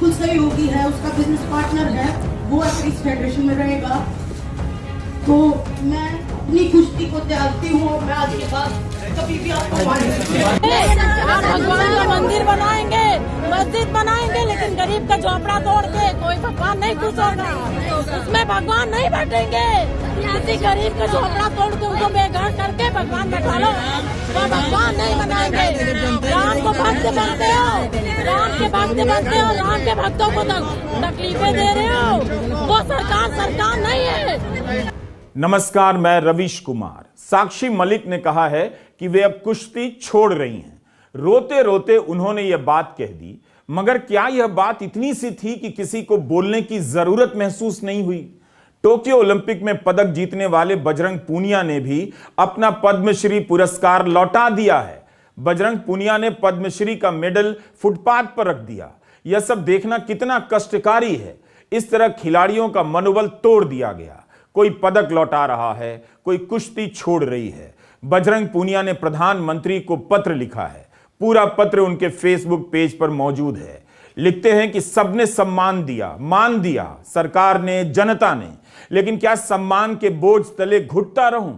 बिल्कुल सहयोगी है, उसका बिजनेस पार्टनर है, वो इस फेडरेशन में रहेगा। तो मैं अपनी कुश्ती को त्यागती हूँ और मैं आज के बाद कभी भी आपको भगवान का मंदिर बनाएंगे, मस्जिद बनाएंगे, लेकिन गरीब का झोपड़ा तोड़ के कोई भगवान नहीं खुश होगा, उसमें भगवान नहीं बैठेंगे। किसी गरीब का झोपड़ा तोड़ के उनको बेघर करके भगवान बैठा लो, वो भगवान नहीं बनाएंगे। राम को भक्त बनते हो, राम के भक्त बनते हो, राम के भक्तों को तकलीफें दे रहे हो, वो सरकार नहीं है। नमस्कार, मैं रवीश कुमार। साक्षी मलिक ने कहा है कि वे अब कुश्ती छोड़ रही हैं। रोते रोते उन्होंने यह बात कह दी, मगर क्या यह बात इतनी सी थी कि किसी को बोलने की जरूरत महसूस नहीं हुई? टोक्यो ओलंपिक में पदक जीतने वाले बजरंग पूनिया ने भी अपना पद्मश्री पुरस्कार लौटा दिया है। बजरंग पूनिया ने पद्मश्री का मेडल फुटपाथ पर रख दिया। यह सब देखना कितना कष्टकारी है। इस तरह खिलाड़ियों का मनोबल तोड़ दिया गया। कोई पदक लौटा रहा है, कोई कुश्ती छोड़ रही है। बजरंग पूनिया ने प्रधानमंत्री को पत्र लिखा है। पूरा पत्र उनके फेसबुक पेज पर मौजूद है। लिखते हैं कि सबने सम्मान दिया, मान दिया, सरकार ने, जनता ने, लेकिन क्या सम्मान के बोझ तले घुटता रहूं?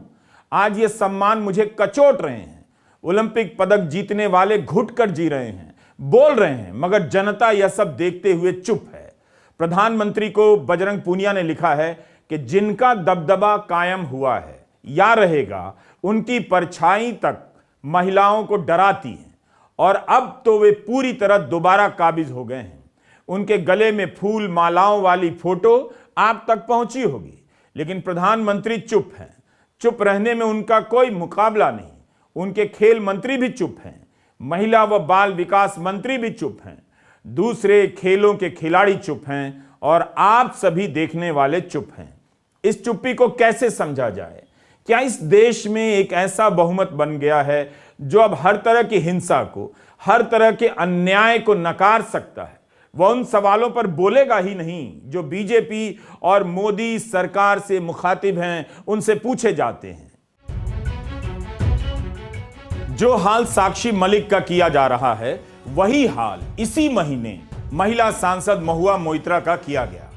आज ये सम्मान मुझे कचोट रहे हैं। ओलंपिक पदक जीतने वाले घुट कर जी रहे हैं, बोल रहे हैं, मगर जनता यह सब देखते हुए चुप है। प्रधानमंत्री को बजरंग पूनिया ने लिखा है कि जिनका दबदबा कायम हुआ है या रहेगा, उनकी परछाई तक महिलाओं को डराती है और अब तो वे पूरी तरह दोबारा काबिज हो गए हैं। उनके गले में फूल मालाओं वाली फोटो आप तक पहुंची होगी, लेकिन प्रधानमंत्री चुप हैं। चुप रहने में उनका कोई मुकाबला नहीं। उनके खेल मंत्री भी चुप हैं, महिला व बाल विकास मंत्री भी चुप हैं, दूसरे खेलों के खिलाड़ी चुप हैं और आप सभी देखने वाले चुप हैं। इस चुप्पी को कैसे समझा जाए? क्या इस देश में एक ऐसा बहुमत बन गया है जो अब हर तरह की हिंसा को, हर तरह के अन्याय को नकार सकता है? वह उन सवालों पर बोलेगा ही नहीं जो बीजेपी और मोदी सरकार से मुखातिब हैं, उनसे पूछे जाते हैं। जो हाल साक्षी मलिक का किया जा रहा है, वही हाल इसी महीने महिला सांसद महुआ मोइत्रा का किया गया।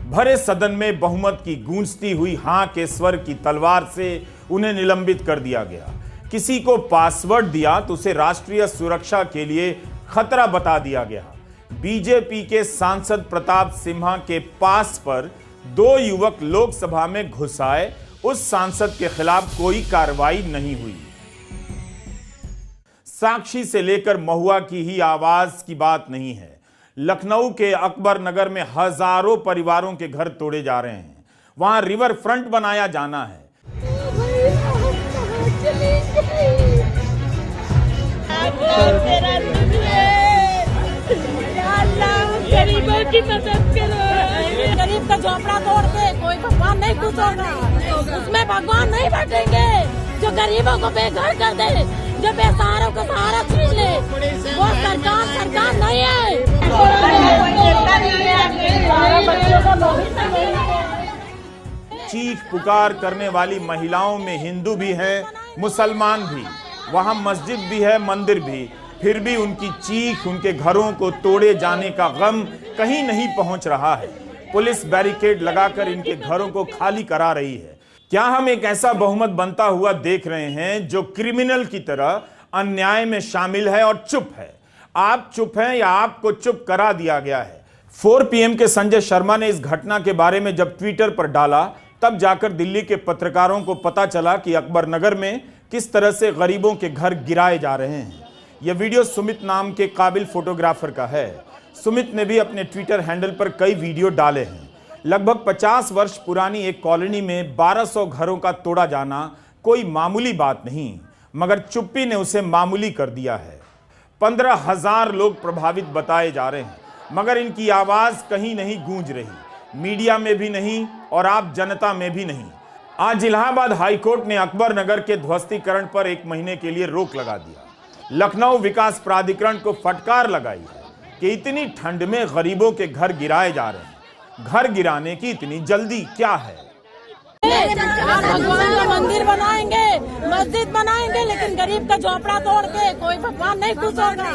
भरे सदन में बहुमत की गूंजती हुई हां के स्वर की तलवार से उन्हें निलंबित कर दिया गया। किसी को पासवर्ड दिया तो उसे राष्ट्रीय सुरक्षा के लिए खतरा बता दिया गया। बीजेपी के सांसद प्रताप सिम्हा के पास पर 2 युवक लोकसभा में घुस आए, उस सांसद के खिलाफ कोई कार्रवाई नहीं हुई। साक्षी से लेकर महुआ की ही आवाज की बात नहीं है। लखनऊ के अकबर नगर में हजारों परिवारों के घर तोड़े जा रहे हैं। वहां रिवर फ्रंट बनाया जाना है। गरीबों की मदद करो। गरीब का झोपड़ा तोड़ के कोई भगवान नहीं खुश होगा, उसमें भगवान नहीं बैठेंगे। जो गरीबों को बेघर कर दे, जो बेसहारों को सहारा छीन ले, वो सरकार नहीं है। चीख पुकार करने वाली महिलाओं में हिंदू भी हैं, मुसलमान भी। वहां मस्जिद भी है, मंदिर भी। फिर भी उनकी चीख, उनके घरों को तोड़े जाने का गम कहीं नहीं पहुंच रहा है। पुलिस बैरिकेड लगाकर इनके घरों को खाली करा रही है। क्या हम एक ऐसा बहुमत बनता हुआ देख रहे हैं जो क्रिमिनल की तरह अन्याय में शामिल है और चुप है? आप चुप हैं या आपको चुप करा दिया गया है? 4 PM के संजय शर्मा ने इस घटना के बारे में जब ट्विटर पर डाला, तब जाकर दिल्ली के पत्रकारों को पता चला कि अकबर नगर में किस तरह से गरीबों के घर गिराए जा रहे हैं। यह वीडियो सुमित नाम के काबिल फोटोग्राफर का है। सुमित ने भी अपने ट्विटर हैंडल पर कई वीडियो डाले हैं। लगभग 50 वर्ष पुरानी एक कॉलोनी में 1200 घरों का तोड़ा जाना कोई मामूली बात नहीं, मगर चुप्पी ने उसे मामूली कर दिया है। 15,000 लोग प्रभावित बताए जा रहे हैं, मगर इनकी आवाज कहीं नहीं गूंज रही। मीडिया में भी नहीं और आप जनता में भी नहीं। आज इलाहाबाद हाईकोर्ट ने अकबर नगर के ध्वस्तीकरण पर 1 महीने के लिए रोक लगा दिया। लखनऊ विकास प्राधिकरण को फटकार लगाई है कि इतनी ठंड में गरीबों के घर गिराए जा रहे हैं। घर गिराने की इतनी जल्दी क्या है? आप भगवान का मंदिर बनाएंगे, मस्जिद बनाएंगे, लेकिन गरीब का झोपड़ा तोड़ के कोई भगवान नहीं खुश होगा,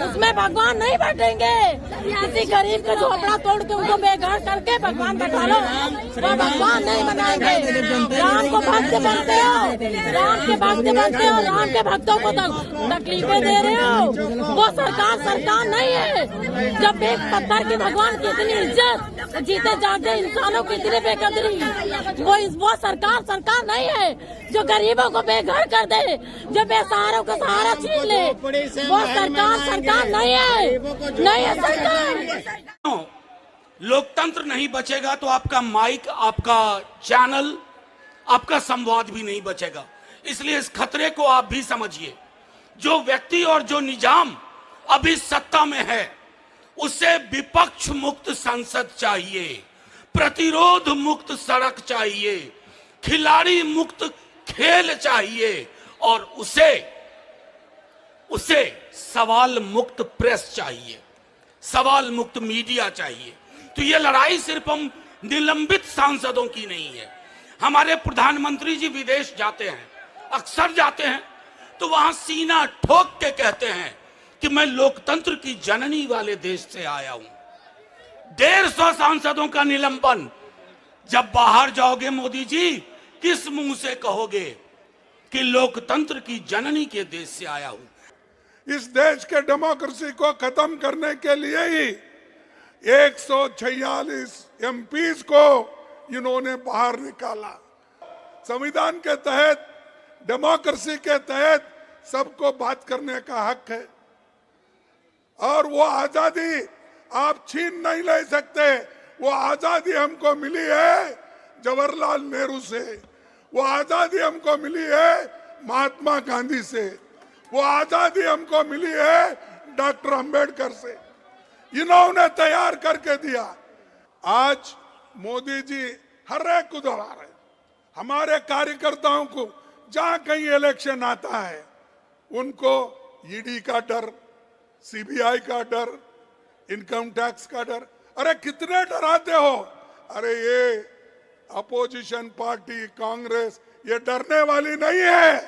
उसमें भगवान नहीं बैठेंगे। किसी गरीब का झोपड़ा तोड़ के उनको बेघर करके भगवान बैठा लो, वो भगवान नहीं बनाएंगे। राम को भक्त बनते हो, राम के भक्त बनते हो, राम के भक्तों को तकलीफें दे रहे हो। वो सरकार नहीं है। जब एक पत्थर के भगवान की इतनी इज्जत, जीते जागते इंसानों की इतनी बेकदरी, वो सरकार नहीं है जो गरीबों को बेघर कर दे, जो बेसहारों का सहारा छीन ले। वो सरकार नहीं है सरकार। लोकतंत्र नहीं बचेगा तो आपका माइक, आपका चैनल, आपका संवाद भी नहीं बचेगा। इसलिए इस खतरे को आप भी समझिए। जो व्यक्ति और जो निजाम अभी सत्ता में है, उसे विपक्ष मुक्त संसद चाहिए, प्रतिरोध मुक्त सड़क चाहिए, खिलाड़ी मुक्त खेल चाहिए, और उसे सवाल मुक्त प्रेस चाहिए, सवाल मुक्त मीडिया चाहिए। तो ये लड़ाई सिर्फ हम निलंबित सांसदों की नहीं है। हमारे प्रधानमंत्री जी विदेश जाते हैं, अक्सर जाते हैं, तो वहां सीना ठोक के कहते हैं कि मैं लोकतंत्र की जननी वाले देश से आया हूं। 150 सांसदों का निलंबन। जब बाहर जाओगे मोदी जी, किस मुंह से कहोगे कि लोकतंत्र की जननी के देश से आया हूं? इस देश के डेमोक्रेसी को खत्म करने के लिए ही 146 एमपीज को इन्होंने बाहर निकाला। संविधान के तहत, डेमोक्रेसी के तहत सबको बात करने का हक है, और वो आजादी आप छीन नहीं ले सकते। वो आजादी हमको मिली है जवाहरलाल नेहरू से, वो आजादी हमको मिली है महात्मा गांधी से, वो आजादी हमको मिली है डॉक्टर अंबेडकर से। इन्होंने तैयार करके दिया। आज मोदी जी हर एक को दोहरा रहे। हमारे कार्यकर्ताओं को जहां कहीं इलेक्शन आता है, उनको ईडी का डर, सीबीआई का डर, इनकम टैक्स का डर। अरे कितने डराते हो? अरे ये अपोजिशन पार्टी कांग्रेस ये डरने वाली नहीं है।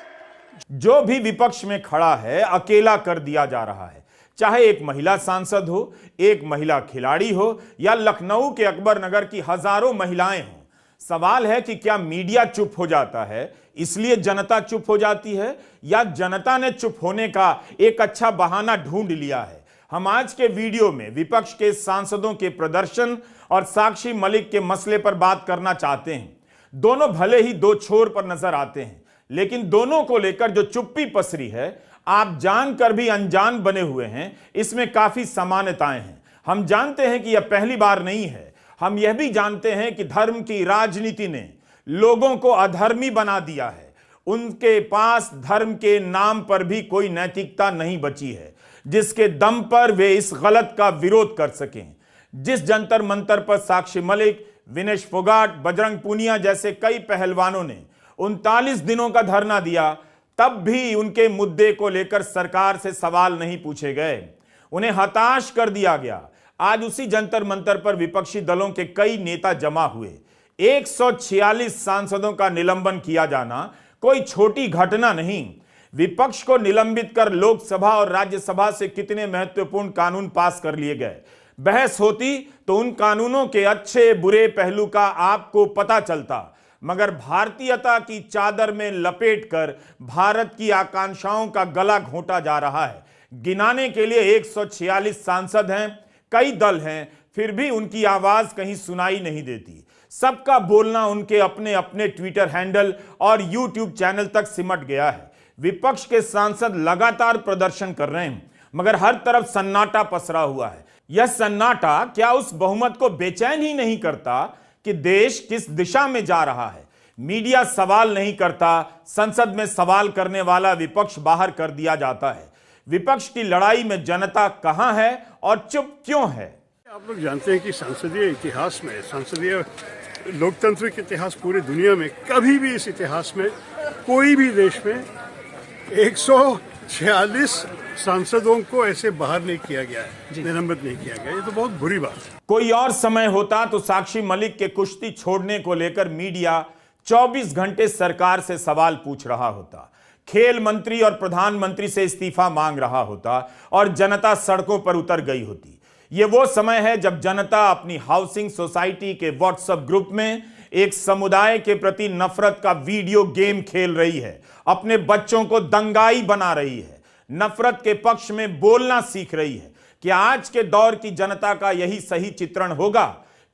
जो भी विपक्ष में खड़ा है, अकेला कर दिया जा रहा है। चाहे एक महिला सांसद हो, एक महिला खिलाड़ी हो, या लखनऊ के अकबर नगर की हजारों महिलाएं हों। सवाल है कि क्या मीडिया चुप हो जाता है इसलिए जनता चुप हो जाती है, या जनता ने चुप होने का एक अच्छा बहाना ढूंढ लिया है? हम आज के वीडियो में विपक्ष के सांसदों के प्रदर्शन और साक्षी मलिक के मसले पर बात करना चाहते हैं। दोनों भले ही दो छोर पर नजर आते हैं, लेकिन दोनों को लेकर जो चुप्पी पसरी है, आप जानकर भी अनजान बने हुए हैं, इसमें काफी समानताएं हैं। हम जानते हैं कि यह पहली बार नहीं है। हम यह भी जानते हैं कि धर्म की राजनीति ने लोगों को अधर्मी बना दिया है। उनके पास धर्म के नाम पर भी कोई नैतिकता नहीं बची है जिसके दम पर वे इस गलत का विरोध कर सकें। जिस जंतर मंतर पर साक्षी मलिक, विनेश फोगाट, बजरंग पूनिया जैसे कई पहलवानों ने 39 दिनों का धरना दिया, तब भी उनके मुद्दे को लेकर सरकार से सवाल नहीं पूछे गए, उन्हें हताश कर दिया गया। आज उसी जंतर मंतर पर विपक्षी दलों के कई नेता जमा हुए। 146 सांसदों का निलंबन किया जाना कोई छोटी घटना नहीं। विपक्ष को निलंबित कर लोकसभा और राज्यसभा से कितने महत्वपूर्ण कानून पास कर लिए गए। बहस होती तो उन कानूनों के अच्छे बुरे पहलू का आपको पता चलता, मगर भारतीयता की चादर में लपेटकर भारत की आकांक्षाओं का गला घोंटा जा रहा है। गिनाने के लिए 146 सांसद हैं, कई दल हैं, फिर भी उनकी आवाज कहीं सुनाई नहीं देती। सबका बोलना उनके अपने अपने ट्विटर हैंडल और यूट्यूब चैनल तक सिमट गया है। विपक्ष के सांसद लगातार प्रदर्शन कर रहे हैं, मगर हर तरफ सन्नाटा पसरा हुआ है। यह सन्नाटा क्या उस बहुमत को बेचैन ही नहीं करता कि देश किस दिशा में जा रहा है? मीडिया सवाल नहीं करता, संसद में सवाल करने वाला विपक्ष बाहर कर दिया जाता है। विपक्ष की लड़ाई में जनता कहां है और चुप क्यों है? आप लोग जानते हैं कि संसदीय इतिहास में, संसदीय लोकतंत्र के इतिहास पूरे दुनिया में, कभी भी इस इतिहास में कोई भी देश में 146 सांसदों को ऐसे बाहर नहीं किया गया है, निलंबित नहीं किया गया। ये तो बहुत बुरी बात है। कोई और समय होता तो साक्षी मलिक के कुश्ती छोड़ने को लेकर मीडिया 24 घंटे सरकार से सवाल पूछ रहा होता, खेल मंत्री और प्रधानमंत्री से इस्तीफा मांग रहा होता और जनता सड़कों पर उतर गई होती। यह वो समय है जब जनता अपनी हाउसिंग सोसाइटी के व्हाट्सएप ग्रुप में एक समुदाय के प्रति नफरत का वीडियो गेम खेल रही है, अपने बच्चों को दंगाई बना रही है, नफरत के पक्ष में बोलना सीख रही है। क्या आज के दौर की जनता का यही सही चित्रण होगा?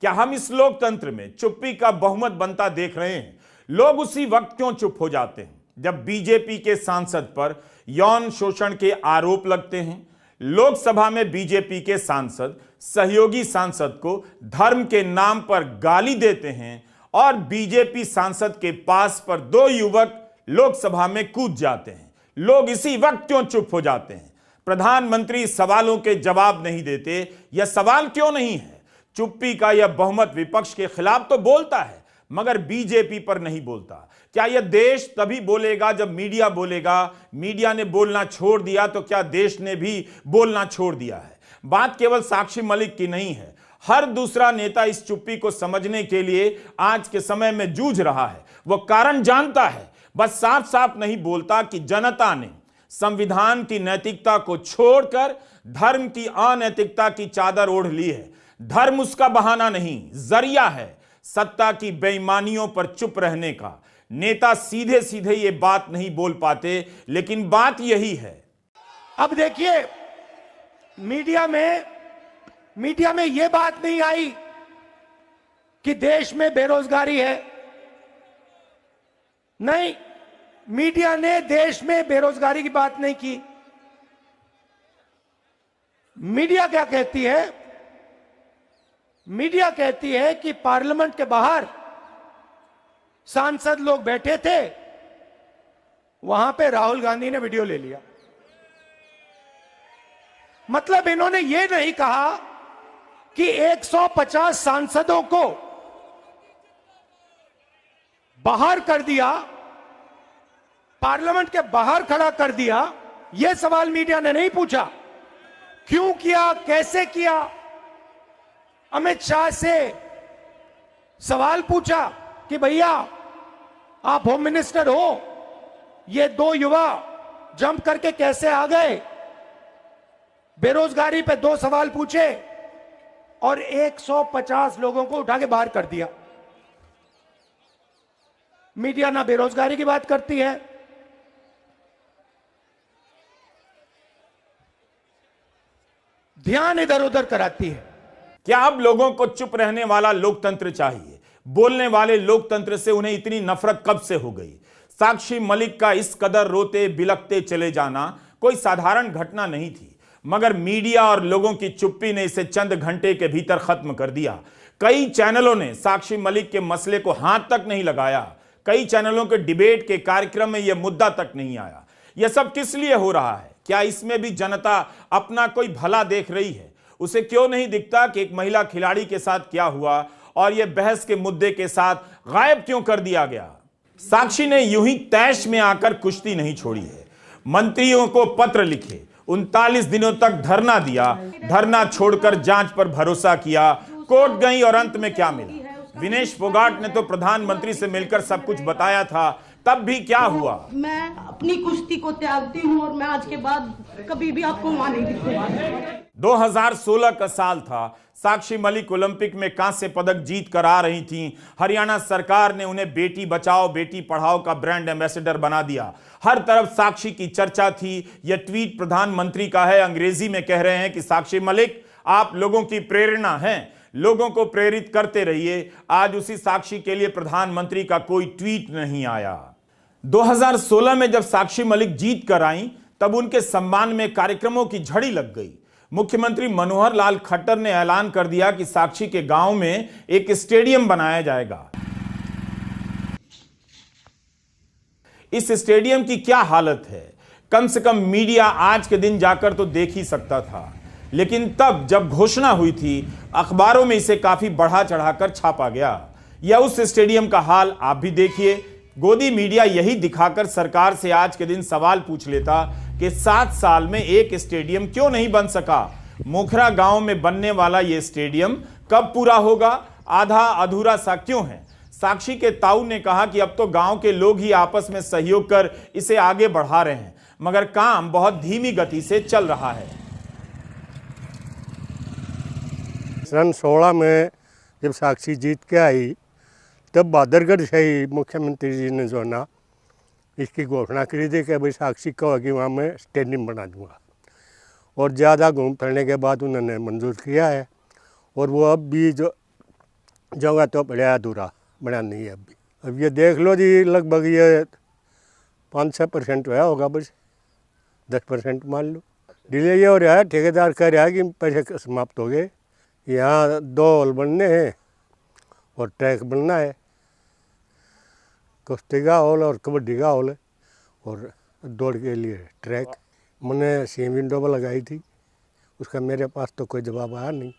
क्या हम इस लोकतंत्र में चुप्पी का बहुमत बनता देख रहे हैं? लोग उसी वक्त क्यों चुप हो जाते हैं जब बीजेपी के सांसद पर यौन शोषण के आरोप लगते हैं? लोकसभा में बीजेपी के सांसद सहयोगी सांसद को धर्म के नाम पर गाली देते हैं और बीजेपी सांसद के पास पर 2 युवक लोकसभा में कूद जाते हैं। लोग इसी वक्त क्यों चुप हो जाते हैं? प्रधानमंत्री सवालों के जवाब नहीं देते। यह सवाल क्यों नहीं है? चुप्पी का यह बहुमत विपक्ष के खिलाफ तो बोलता है मगर बीजेपी पर नहीं बोलता। क्या यह देश तभी बोलेगा जब मीडिया बोलेगा? मीडिया ने बोलना छोड़ दिया तो क्या देश ने भी बोलना छोड़ दिया है? बात केवल साक्षी मलिक की नहीं है। हर दूसरा नेता इस चुप्पी को समझने के लिए आज के समय में जूझ रहा है। वो कारण जानता है, बस साफ साफ नहीं बोलता कि जनता ने संविधान की नैतिकता को छोड़कर धर्म की अनैतिकता की चादर ओढ़ ली है। धर्म उसका बहाना नहीं, जरिया है सत्ता की बेईमानियों पर चुप रहने का। नेता सीधे सीधे ये बात नहीं बोल पाते, लेकिन बात यही है। अब देखिए, मीडिया में यह बात नहीं आई कि देश में बेरोजगारी है। नहीं, मीडिया ने देश में बेरोजगारी की बात नहीं की। मीडिया क्या कहती है? मीडिया कहती है कि पार्लियामेंट के बाहर सांसद लोग बैठे थे, वहां पे राहुल गांधी ने वीडियो ले लिया। मतलब इन्होंने यह नहीं कहा कि 150 सांसदों को बाहर कर दिया, पार्लियामेंट के बाहर खड़ा कर दिया। यह सवाल मीडिया ने नहीं पूछा। क्यों किया, कैसे किया? अमित शाह से सवाल पूछा कि भैया आप होम मिनिस्टर हो, ये 2 युवा जंप करके कैसे आ गए? बेरोजगारी पे 2 सवाल पूछे और 150 लोगों को उठा के बाहर कर दिया। मीडिया ना बेरोजगारी की बात करती है, ध्यान इधर उधर कराती है। क्या अब लोगों को चुप रहने वाला लोकतंत्र चाहिए? बोलने वाले लोकतंत्र से उन्हें इतनी नफरत कब से हो गई? साक्षी मलिक का इस कदर रोते बिलखते चले जाना कोई साधारण घटना नहीं थी, मगर मीडिया और लोगों की चुप्पी ने इसे चंद घंटे के भीतर खत्म कर दिया। कई चैनलों ने साक्षी मलिक के मसले को हाथ तक नहीं लगाया। कई चैनलों के डिबेट के कार्यक्रम में यह मुद्दा तक नहीं आया। यह सब किस लिए हो रहा है? क्या इसमें भी जनता अपना कोई भला देख रही है? उसे क्यों नहीं दिखता कि एक महिला खिलाड़ी के साथ क्या हुआ और यह बहस के मुद्दे के साथ गायब क्यों कर दिया गया? साक्षी ने यूं ही तैश में आकर कुश्ती नहीं छोड़ी है। मंत्रियों को पत्र लिखे, 39 दिनों तक धरना दिया, धरना छोड़कर जांच पर भरोसा किया, कोर्ट गई और अंत में क्या मिला? विनेश फोगाट ने तो प्रधानमंत्री से मिलकर सब कुछ बताया था, तब भी क्या हुआ? मैं अपनी कुश्ती को त्यागती हूँ और मैं आज के बाद कभी भी आपको वहां नहीं दिखूंगा। 2016 का साल था। साक्षी मलिक ओलंपिक में कांस्य पदक जीत कर आ रही थीं। हरियाणा सरकार ने उन्हें बेटी बचाओ बेटी पढ़ाओ का ब्रांड एम्बेसडर बना दिया। हर तरफ साक्षी की चर्चा थी। यह ट्वीट प्रधानमंत्री का है, अंग्रेजी में कह रहे हैं कि साक्षी मलिक आप लोगों की प्रेरणा हैं, लोगों को प्रेरित करते रहिए। आज उसी साक्षी के लिए प्रधानमंत्री का कोई ट्वीट नहीं आया। 2016 में जब साक्षी मलिक जीत कर आई तब उनके सम्मान में कार्यक्रमों की झड़ी लग गई। मुख्यमंत्री मनोहर लाल खट्टर ने ऐलान कर दिया कि साक्षी के गांव में एक स्टेडियम बनाया जाएगा। इस स्टेडियम की क्या हालत है, कम से कम मीडिया आज के दिन जाकर तो देख ही सकता था। लेकिन तब जब घोषणा हुई थी, अखबारों में इसे काफी बढ़ा चढ़ाकर छापा गया। या उस स्टेडियम का हाल आप भी देखिए। गोदी मीडिया यही दिखाकर सरकार से आज के दिन सवाल पूछ लेता कि 7 साल में एक स्टेडियम क्यों नहीं बन सका। मोखरा गांव में बनने वाला यह स्टेडियम कब पूरा होगा? आधा अधूरा सा क्यों है? साक्षी के ताऊ ने कहा कि अब तो गांव के लोग ही आपस में सहयोग कर इसे आगे बढ़ा रहे हैं, मगर काम बहुत धीमी गति से चल रहा है। सन 16 में जब साक्षी जीत के आई तब बहादुरगढ़ से ही मुख्यमंत्री जी ने जो ना इसकी घोषणा करी थी कि भाई साक्षी को कि वहाँ मैं स्टेडियम बना दूँगा, और ज़्यादा घूम फिरने के बाद उन्होंने मंजूर किया है। और वो अब भी जो जगह तो बड़ा अधूरा बना नहीं है। अब ये देख लो जी, लगभग ये 5-6% हुआ होगा, बस 10% मान लो। डिले ये हो रहा है, ठेकेदार कह रहा है कि पैसे समाप्त हो गए। यहाँ 2 हॉल बनने हैं और ट्रैक बनना है, कुश्ती का हॉल और कबड्डी का हॉल है, और दौड़ के लिए ट्रैक। मैंने सी विंडो लगाई थी, उसका मेरे पास तो कोई जवाब आया नहीं।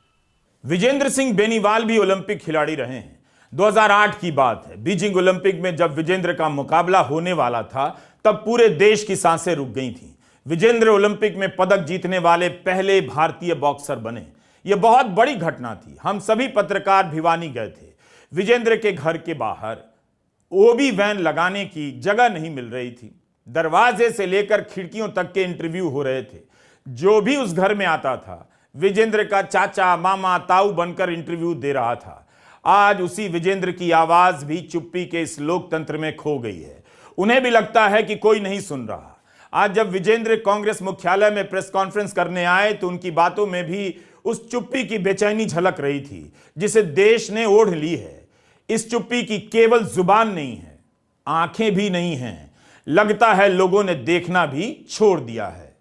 विजेंद्र सिंह बेनीवाल भी ओलंपिक खिलाड़ी रहे हैं। 2008 की बात है, बीजिंग ओलंपिक में जब विजेंद्र का मुकाबला होने वाला था तब पूरे देश की सांसें रुक गई थीं। विजेंद्र ओलंपिक में पदक जीतने वाले पहले भारतीय बॉक्सर बने। यह बहुत बड़ी घटना थी। हम सभी पत्रकार भिवानी गए थे। विजेंद्र के घर के बाहर ओबी वैन लगाने की जगह नहीं मिल रही थी। दरवाजे से लेकर खिड़कियों तक के इंटरव्यू हो रहे थे। जो भी उस घर में आता था विजेंद्र का चाचा, मामा, ताऊ बनकर इंटरव्यू दे रहा था। आज उसी विजेंद्र की आवाज भी चुप्पी के इस लोकतंत्र में खो गई है। उन्हें भी लगता है कि कोई नहीं सुन रहा। आज जब विजेंद्र कांग्रेस मुख्यालय में प्रेस कॉन्फ्रेंस करने आए तो उनकी बातों में भी उस चुप्पी की बेचैनी झलक रही थी जिसे देश ने ओढ़ ली है। इस चुप्पी की केवल जुबान नहीं है, आंखें भी नहीं हैं। लगता है लोगों ने देखना भी छोड़ दिया है।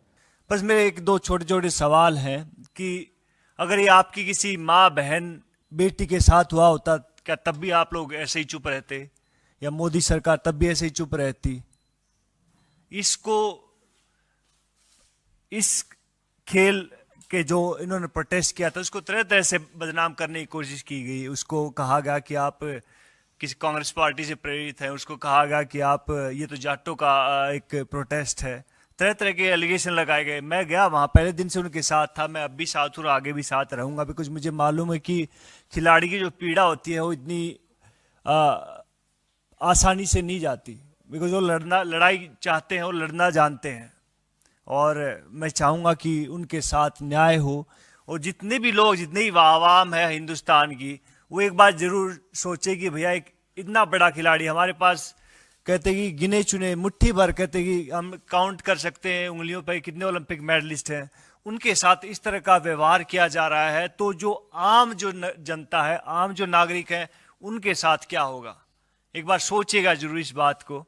बस मेरे 1-2 छोटे-छोटे सवाल हैं कि अगर ये आपकी किसी माँ, बहन, बेटी के साथ हुआ होता, क्या तब भी आप लोग ऐसे ही चुप रहते, या मोदी सरकार तब भी ऐसे ही चुप रहती? इस खेल के जो इन्होंने प्रोटेस्ट किया था उसको तरह तरह से बदनाम करने की कोशिश की गई। उसको कहा गया कि आप किसी कांग्रेस पार्टी से प्रेरित हैं, उसको कहा गया कि आप ये तो जाटों का एक प्रोटेस्ट है। तरह तरह के एलिगेशन लगाए गए। मैं गया वहाँ, पहले दिन से उनके साथ था। मैं अब भी साथ हूँ और आगे भी साथ रहूँगा, बिकॉज मुझे मालूम है कि खिलाड़ी की जो पीड़ा होती है वो इतनी आसानी से नहीं जाती, बिकॉज वो लड़ाई चाहते हैं, वो लड़ना जानते हैं। और मैं चाहूँगा कि उनके साथ न्याय हो, और जितने भी लोग, जितनी भी आवाम है हिंदुस्तान की, वो एक बात जरूर सोचे कि भैया एक इतना बड़ा खिलाड़ी हमारे पास, कहते कि गिने चुने मुट्ठी भर, कहते कि हम काउंट कर सकते हैं उंगलियों पर कितने ओलंपिक मेडलिस्ट हैं, उनके साथ इस तरह का व्यवहार किया जा रहा है तो जो आम जो जनता है, आम जो नागरिक हैं, उनके साथ क्या होगा? एक बार सोचिएगा जरूर इस बात को।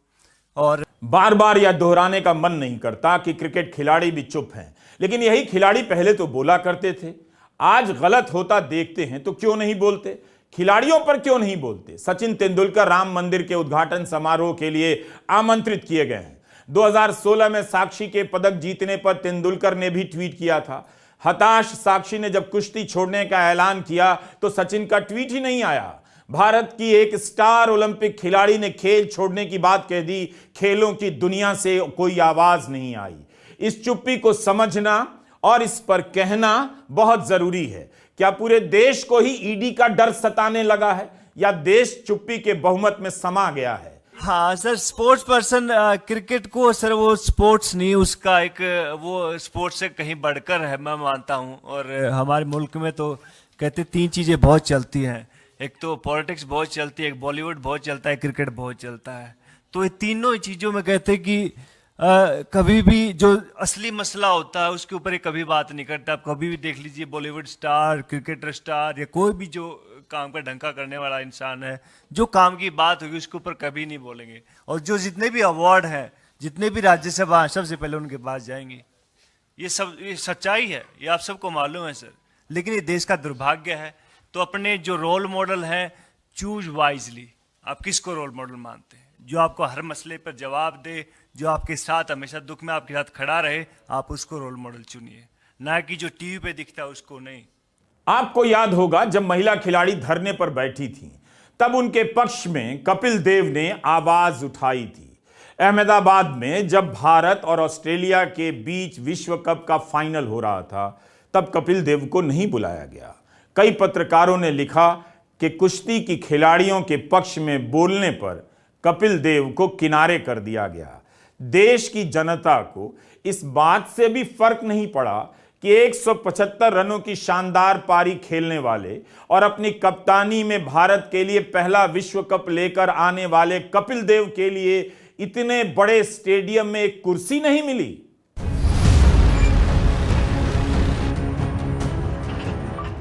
और बार बार यह दोहराने का मन नहीं करता कि क्रिकेट खिलाड़ी भी चुप हैं, लेकिन यही खिलाड़ी पहले तो बोला करते थे। आज गलत होता देखते हैं तो क्यों नहीं बोलते? खिलाड़ियों पर क्यों नहीं बोलते? सचिन तेंदुलकर राम मंदिर के उद्घाटन समारोह के लिए आमंत्रित किए गए हैं। 2016 में साक्षी के पदक जीतने पर तेंदुलकर ने भी ट्वीट किया था। हताश साक्षी ने जब कुश्ती छोड़ने का ऐलान किया तो सचिन का ट्वीट ही नहीं आया। भारत की एक स्टार ओलंपिक खिलाड़ी ने खेल छोड़ने की बात कह दी, खेलों की दुनिया से कोई आवाज नहीं आई। इस चुप्पी को समझना और इस पर कहना बहुत जरूरी है। क्या पूरे देश को ही ईडी का डर सताने लगा है, या देश चुप्पी के बहुमत में समा गया है? हाँ सर, स्पोर्ट्स पर्सन क्रिकेट को सर वो स्पोर्ट्स नहीं, उसका एक वो स्पोर्ट्स से कहीं बढ़कर है, मैं मानता हूँ। और हमारे मुल्क में तो कहते 3 चीज़ें बहुत चलती हैं, एक तो पॉलिटिक्स बहुत चलती है, एक बॉलीवुड बहुत चलता है, क्रिकेट बहुत चलता है। तो ये तीनों चीज़ों में कहते हैं कि कभी भी जो असली मसला होता है उसके ऊपर ये कभी बात नहीं करता। आप कभी भी देख लीजिए, बॉलीवुड स्टार, क्रिकेटर स्टार, या कोई भी जो काम का ढंका करने वाला इंसान है, जो काम की बात होगी उसके ऊपर कभी नहीं बोलेंगे। और जो जितने भी अवार्ड हैं, जितने भी राज्यसभा, सबसे पहले उनके पास जाएंगे। ये सच्चाई है, ये आप सबको मालूम है सर। लेकिन ये देश का दुर्भाग्य है। तो अपने जो रोल मॉडल हैं, चूज वाइजली। आप किसको रोल मॉडल मानते हैं? जो आपको हर मसले पर जवाब दे, जो आपके साथ हमेशा दुख में आपके साथ खड़ा रहे, आप उसको रोल मॉडल चुनिए, ना कि जो टीवी पे दिखता है उसको नहीं। आपको याद होगा जब महिला खिलाड़ी धरने पर बैठी थी तब उनके पक्ष में कपिल देव ने आवाज उठाई थी। अहमदाबाद में जब भारत और ऑस्ट्रेलिया के बीच विश्व कप का फाइनल हो रहा था तब कपिल देव को नहीं बुलाया गया। कई पत्रकारों ने लिखा कि कुश्ती की खिलाड़ियों के पक्ष में बोलने पर कपिल देव को किनारे कर दिया गया। देश की जनता को इस बात से भी फर्क नहीं पड़ा कि 175 रनों की शानदार पारी खेलने वाले और अपनी कप्तानी में भारत के लिए पहला विश्व कप लेकर आने वाले कपिल देव के लिए इतने बड़े स्टेडियम में एक कुर्सी नहीं मिली।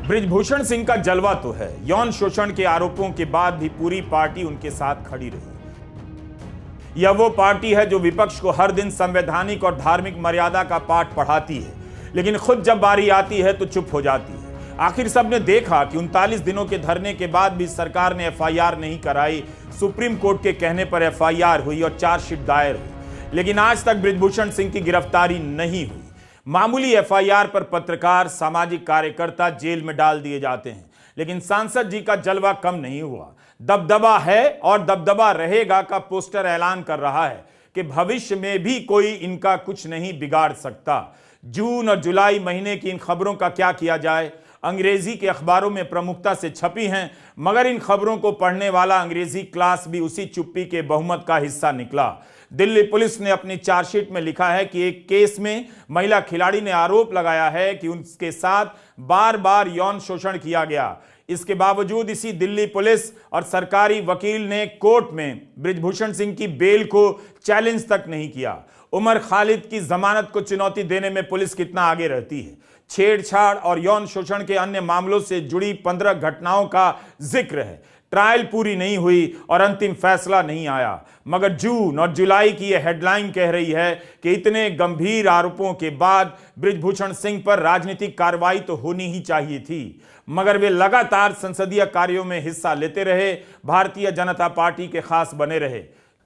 बृजभूषण सिंह का जलवा तो है। यौन शोषण के आरोपों के बाद भी पूरी पार्टी उनके साथ खड़ी रही। यह वो पार्टी है जो विपक्ष को हर दिन संवैधानिक और धार्मिक मर्यादा का पाठ पढ़ाती है, लेकिन खुद जब बारी आती है तो चुप हो जाती है। आखिर सबने देखा कि 39 दिनों के धरने के बाद भी सरकार ने एफआईआर नहीं कराई। सुप्रीम कोर्ट के कहने पर एफआईआर हुई और चार्जशीट दायर हुई, लेकिन आज तक बृजभूषण सिंह की गिरफ्तारी नहीं हुई। मामूली एफआईआर पर पत्रकार, सामाजिक कार्यकर्ता जेल में डाल दिए जाते हैं, लेकिन सांसद जी का जलवा कम नहीं हुआ। दबदबा है और दबदबा रहेगा का पोस्टर ऐलान कर रहा है कि भविष्य में भी कोई इनका कुछ नहीं बिगाड़ सकता। जून और जुलाई महीने की इन खबरों का क्या किया जाए? अंग्रेजी के अखबारों में प्रमुखता से छपी हैं, मगर इन खबरों को पढ़ने वाला अंग्रेजी क्लास भी उसी चुप्पी के बहुमत का हिस्सा निकला। दिल्ली पुलिस ने अपनी चार्जशीट में लिखा है कि एक केस में महिला खिलाड़ी ने आरोप लगाया है कि उसके साथ बार बार यौन शोषण किया गया। इसके बावजूद इसी दिल्ली पुलिस और सरकारी वकील ने कोर्ट में बृजभूषण सिंह की बेल को चैलेंज तक नहीं किया। उमर खालिद की जमानत को चुनौती देने में पुलिस कितना आगे रहती है। छेड़छाड़ और यौन शोषण के अन्य मामलों से जुड़ी 15 घटनाओं का जिक्र है। ट्रायल पूरी नहीं हुई और अंतिम फैसला नहीं आया, मगर जून और जुलाई की यह हेडलाइन कह रही है कि इतने गंभीर आरोपों के बाद बृजभूषण सिंह पर राजनीतिक कार्रवाई तो होनी ही चाहिए थी, मगर वे लगातार संसदीय कार्यों में हिस्सा लेते रहे, भारतीय जनता पार्टी के खास बने रहे।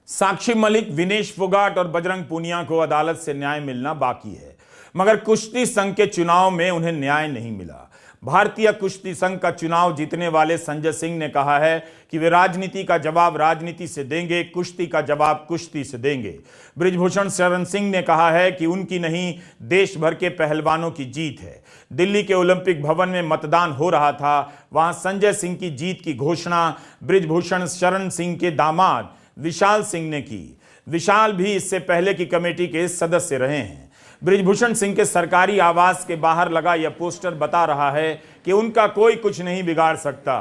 साक्षी मलिक, विनेश फोगाट और बजरंग पूनिया को अदालत से न्याय मिलना बाकी है, मगर कुश्ती संघ के चुनाव में उन्हें न्याय नहीं मिला। भारतीय कुश्ती संघ का चुनाव जीतने वाले संजय सिंह ने कहा है कि वे राजनीति का जवाब राजनीति से देंगे, कुश्ती का जवाब कुश्ती से देंगे। बृजभूषण शरण सिंह ने कहा है कि उनकी नहीं, देश भर के पहलवानों की जीत है। दिल्ली के ओलंपिक भवन में मतदान हो रहा था, वहां संजय सिंह की जीत की घोषणा बृजभूषण शरण सिंह के दामाद विशाल सिंह ने की। विशाल भी इससे पहले की कमेटी के सदस्य रहे हैं। बृजभूषण सिंह के सरकारी आवास के बाहर लगा यह पोस्टर बता रहा है कि उनका कोई कुछ नहीं बिगाड़ सकता।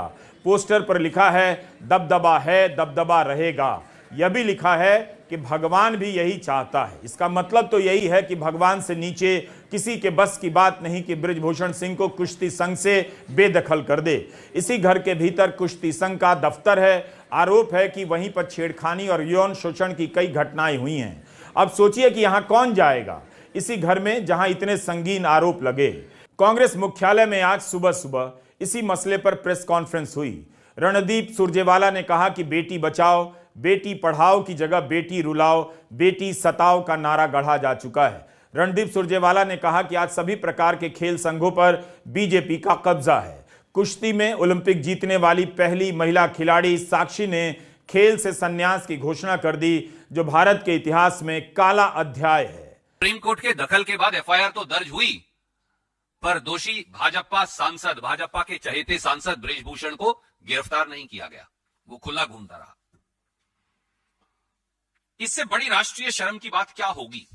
पोस्टर पर लिखा है दबदबा रहेगा। यह भी लिखा है कि भगवान भी यही चाहता है। इसका मतलब तो यही है कि भगवान से नीचे किसी के बस की बात नहीं कि बृजभूषण सिंह को कुश्ती संघ से बेदखल कर दे। इसी घर के भीतर कुश्ती संघ का दफ्तर है। आरोप है कि वहीं पर छेड़खानी और यौन शोषण की कई घटनाएं हुई हैं। अब सोचिए कि यहां कौन जाएगा इसी घर में जहां इतने संगीन आरोप लगे। कांग्रेस मुख्यालय में आज सुबह सुबह इसी मसले पर प्रेस कॉन्फ्रेंस हुई। रणदीप सुरजेवाला ने कहा कि बेटी बचाओ बेटी पढ़ाओ की जगह बेटी रुलाओ बेटी सताओ का नारा गढ़ा जा चुका है। रणदीप सुरजेवाला ने कहा कि आज सभी प्रकार के खेल संघों पर बीजेपी का कब्जा है। कुश्ती में ओलंपिक जीतने वाली पहली महिला खिलाड़ी साक्षी ने खेल से संन्यास की घोषणा कर दी, जो भारत के इतिहास में काला अध्याय है। सुप्रीम कोर्ट के दखल के बाद एफआईआर तो दर्ज हुई, पर दोषी भाजपा के चहेते सांसद बृजभूषण को गिरफ्तार नहीं किया गया। वो खुला घूमता रहा। इससे बड़ी राष्ट्रीय शर्म की बात क्या होगी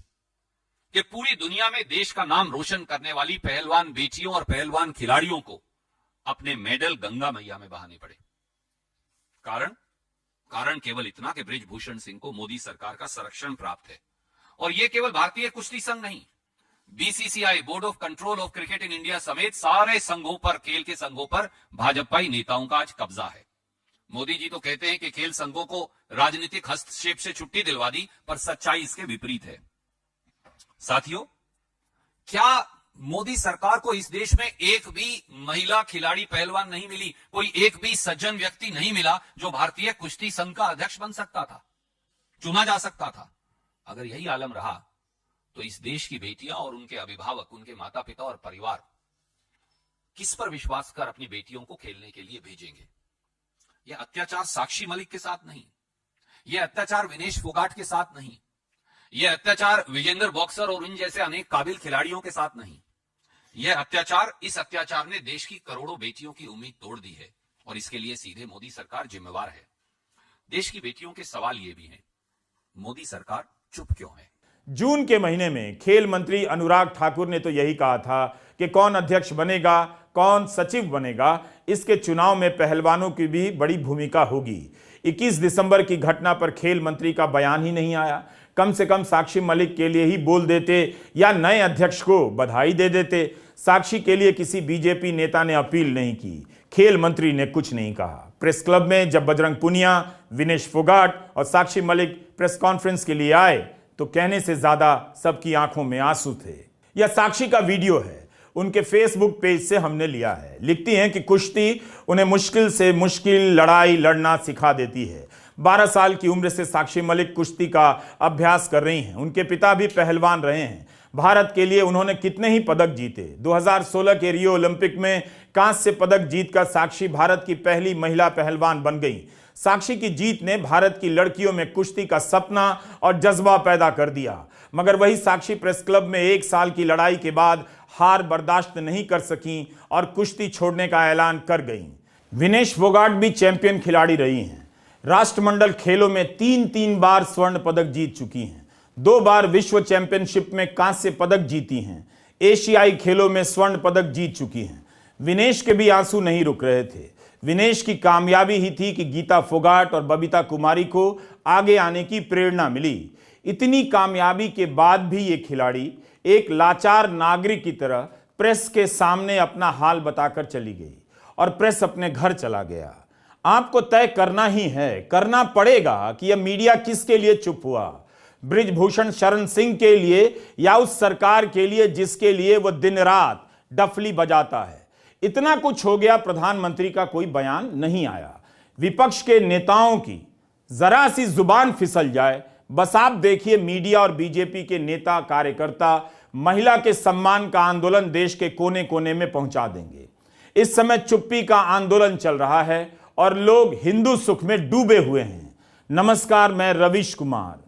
कि पूरी दुनिया में देश का नाम रोशन करने वाली पहलवान बेटियों और पहलवान खिलाड़ियों को अपने मेडल गंगा मैया में बहाने पड़े। कारण केवल इतना कि बृजभूषण सिंह को मोदी सरकार का संरक्षण प्राप्त है। और यह केवल भारतीय कुश्ती संघ नहीं, BCCI, board of control of cricket in India समेत सारे संघों पर, खेल के संघों पर भाजपाई नेताओं का आज कब्जा है। मोदी जी तो कहते हैं कि खेल संघों को राजनीतिक हस्तक्षेप से छुट्टी दिलवा दी, पर सच्चाई इसके विपरीत है। साथियों, क्या मोदी सरकार को इस देश में एक भी महिला खिलाड़ी पहलवान नहीं मिली, कोई एक भी सज्जन व्यक्ति नहीं मिला जो भारतीय कुश्ती संघ का अध्यक्ष बन सकता था, चुना जा सकता था? अगर यही आलम रहा तो इस देश की बेटियां और उनके अभिभावक, उनके माता पिता और परिवार किस पर विश्वास कर अपनी बेटियों को खेलने के लिए भेजेंगे? यह अत्याचार साक्षी मलिक के साथ नहीं, यह अत्याचार विनेश फोगाट के साथ नहीं, यह अत्याचार विजेंद्र बॉक्सर और इन जैसे अनेक काबिल खिलाड़ियों के साथ नहीं। इस अत्याचार ने देश की करोड़ों बेटियों की उम्मीद तोड़ दी है। और इसके लिए सीधे मोदी सरकार जिम्मेवार है। देश की बेटियों के सवाल ये भी हैं, मोदी सरकार चुप क्यों है? जून के महीने में खेल मंत्री अनुराग ठाकुर ने तो यही कहा था कि कौन अध्यक्ष बनेगा, कौन सचिव बनेगा, इसके चुनाव में पहलवानों की भी बड़ी भूमिका होगी। 21 दिसंबर की घटना पर खेल मंत्री का बयान ही नहीं आया। कम से कम साक्षी मलिक के लिए ही बोल देते या नए अध्यक्ष को बधाई दे देते। साक्षी के लिए किसी बीजेपी नेता ने अपील नहीं की, खेल मंत्री ने कुछ नहीं कहा। प्रेस क्लब में जब बजरंग पुनिया, विनेश फोगाट और साक्षी मलिक प्रेस कॉन्फ्रेंस के लिए आए तो कहने से ज्यादा सबकी आंखों में आंसू थे। यह साक्षी का वीडियो है, उनके फेसबुक पेज से हमने लिया है। लिखती हैं कि कुश्ती उन्हें मुश्किल से मुश्किल लड़ाई लड़ना सिखा देती है। 12 साल की उम्र से साक्षी मलिक कुश्ती का अभ्यास कर रही हैं। उनके पिता भी पहलवान रहे हैं। भारत के लिए उन्होंने कितने ही पदक जीते। 2016 के रियो ओलंपिक में कांस्य पदक जीतकर साक्षी भारत की पहली महिला पहलवान बन गई। साक्षी की जीत ने भारत की लड़कियों में कुश्ती का सपना और जज्बा पैदा कर दिया। मगर वही साक्षी प्रेस क्लब में 1 साल की लड़ाई के बाद हार बर्दाश्त नहीं कर सकी और कुश्ती छोड़ने का ऐलान कर गईं। विनेश फोगाट भी चैंपियन खिलाड़ी रही हैं। राष्ट्रमंडल खेलों में 3 बार स्वर्ण पदक जीत चुकी हैं। 2 बार विश्व चैंपियनशिप में कांस्य पदक जीती हैं। एशियाई खेलों में स्वर्ण पदक जीत चुकी हैं। विनेश के भी आंसू नहीं रुक रहे थे। विनेश की कामयाबी ही थी कि गीता फोगाट और बबीता कुमारी को आगे आने की प्रेरणा मिली। इतनी कामयाबी के बाद भी ये खिलाड़ी एक लाचार नागरिक की तरह प्रेस के सामने अपना हाल बताकर चली गई और प्रेस अपने घर चला गया। आपको तय करना ही है, करना पड़ेगा कि यह मीडिया किसके लिए चुप हुआ, बृजभूषण शरण सिंह के लिए या उस सरकार के लिए जिसके लिए वह दिन रात डफली बजाता है। इतना कुछ हो गया, प्रधानमंत्री का कोई बयान नहीं आया। विपक्ष के नेताओं की जरा सी जुबान फिसल जाए, बस आप देखिए मीडिया और बीजेपी के नेता कार्यकर्ता महिला के सम्मान का आंदोलन देश के कोने कोने में पहुंचा देंगे। इस समय चुप्पी का आंदोलन चल रहा है और लोग हिंदू सुख में डूबे हुए हैं। नमस्कार, मैं रवीश कुमार।